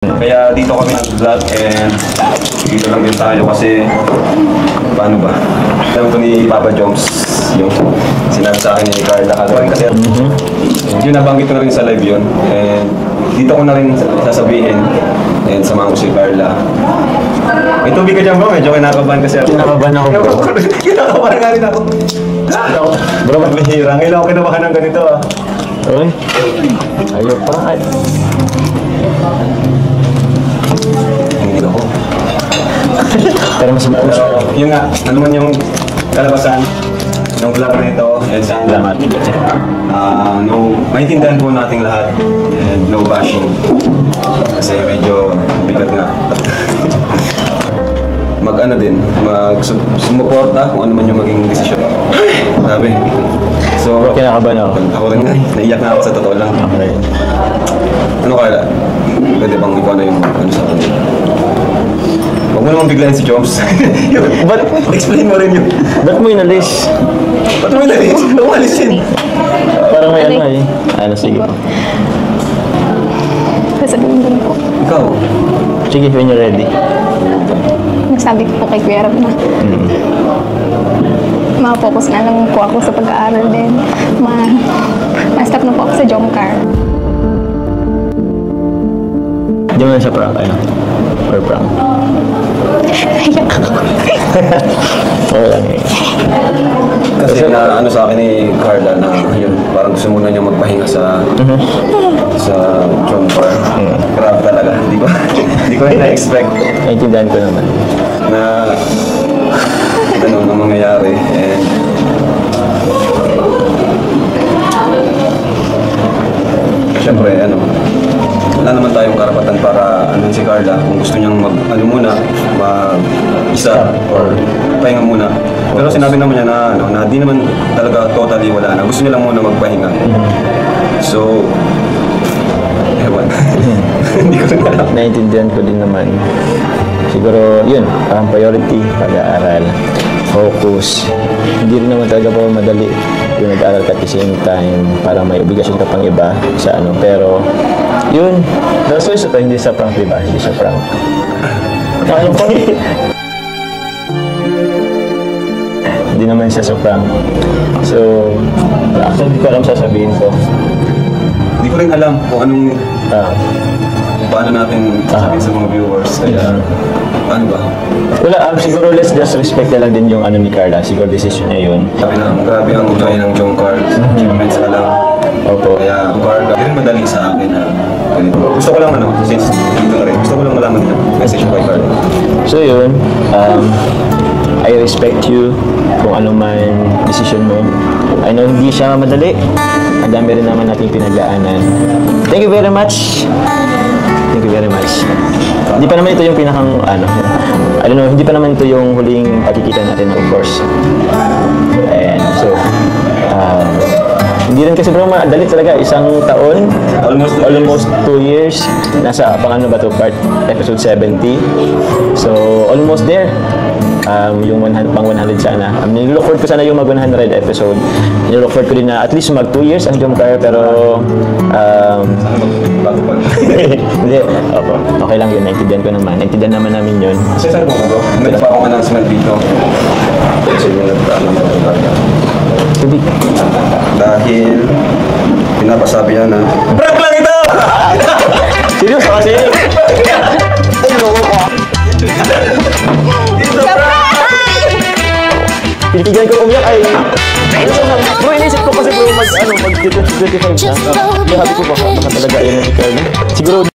Kaya dito kami nag-vlog and dito lang din tayo kasi paano ba? Alam ko ni Papa Joms yung sinabi sa akin ni Carla kasi yun nabanggit ko na rin sa live yun and dito ko na rin sasabihin and samahan ko si Carla. May tubig ka dyan bro? Medyo kinakabahan kasi ako. Kinakabahan ako bro. Kinakabahan nga rin ako. Bro, magbihira. Ngayon ako kinabahan ng ganito ah. Uy, ayaw pa. Hindi ako. Pero mas Yung nga, ano man yung kalabasan ng vlog na ito and salamat. maintindihan po nating lahat and no bashing kasi medyo bigat nga. Mag-ano din, mag-sumuporta kung ano man yung maging desisyon. Sabi. So, Kinakabahan ako. Ako rin nga, naiyak na ako sa totoo lang. Okay. Ano kaya? Pwede bang ikaw na yung ano sa akin? Huwag mo naman biglayin si Joms. But, explain mo rin yun. Ba't mo inalis? Ba't mo inalis? Umalis yun. Parang may ano eh. Ano, sige. Sasabihin ko na po. Ikaw? Sige, when you're ready. Nasabi ko po kay Kuya Rab na ma-focus na lang po ako sa pag-aaral din. Ma-stop na po ako sa Jomcar. Hindi mo na siya prank, ano? Or prank? Oo lang eh. Kasi na ano sa akin ni Carla na yun, parang gusto muna niya magpahinga sa John Park. Grabe talaga, hindi ko na-expect Naintindihan ko naman. na ganun ang mangyayari. And siyempre, wala naman tayong karapatan para si Carla kung gusto niyang mag-isa or pahinga muna. Pero sinabi naman niya na di naman talaga totally wala na. Gusto niya lang muna magpahinga. So, ewan. Hindi ko rin alam. Naintindihan ko din naman. Siguro, yun, parang priority, pag-aaral, focus. Hindi rin naman talaga po madali yung nag-aaral ka at the same time para may obligasyon ka pang iba sa ano. Pero, yun, so ito hindi sa prank, diba? Hindi sa prank. Ano po? Hindi naman siya sa prank. So, actually, hindi ko alam sasabihin ko. Hindi ko rin alam kung anong paano natin sabihin sa mga viewers. Kaya, paano ba? Wala, siguro let's just respect na lang din yung ano ni Carla. Siguro decision niya yun. Sabi na, grabe ang joy ng John Carl. Achievements ka lang. Opo. Kaya, Carla, hindi rin madali sa akin na ganito. Gusto ko lang since dito na rin, gusto ko lang malaman yung message kay Carla. So yun, I respect you kung ano man decision mo. I know hindi siya madali. Ang dami rin naman natin pinagdaanan. Thank you very much. Thank you very much. Hindi pa naman ito yung pinakang I don't know, hindi pa naman ito yung huling pagkikita natin, of course. And so, hindi rin kasi bro, madali talaga, isang taon, almost 2 years, nasa pang ba to, episode 70. So, almost there. Yung 100, pang 100 sana. Nilook forward ko sana yung mag 100 episode. Nilook forward ko din na at least mag 2 years ang Jomcar, pero bago pa. hindi, opo, okay lang yun, naintindihan ko naman. Naintindihan naman namin yun. Kasi saan mo bro? May pa akong announcement dito. Kasi yung nagpaalam na ito Carla. Tubig. Dahil pinapasabi niya na prank lang ito! Seryoso kasi? Ay, loko ko. Pinitigan ko umiyak ay... Bro, inisip ko kasi bro, mag-25 na. May habi ko baka talaga yan na si Carla. Siguro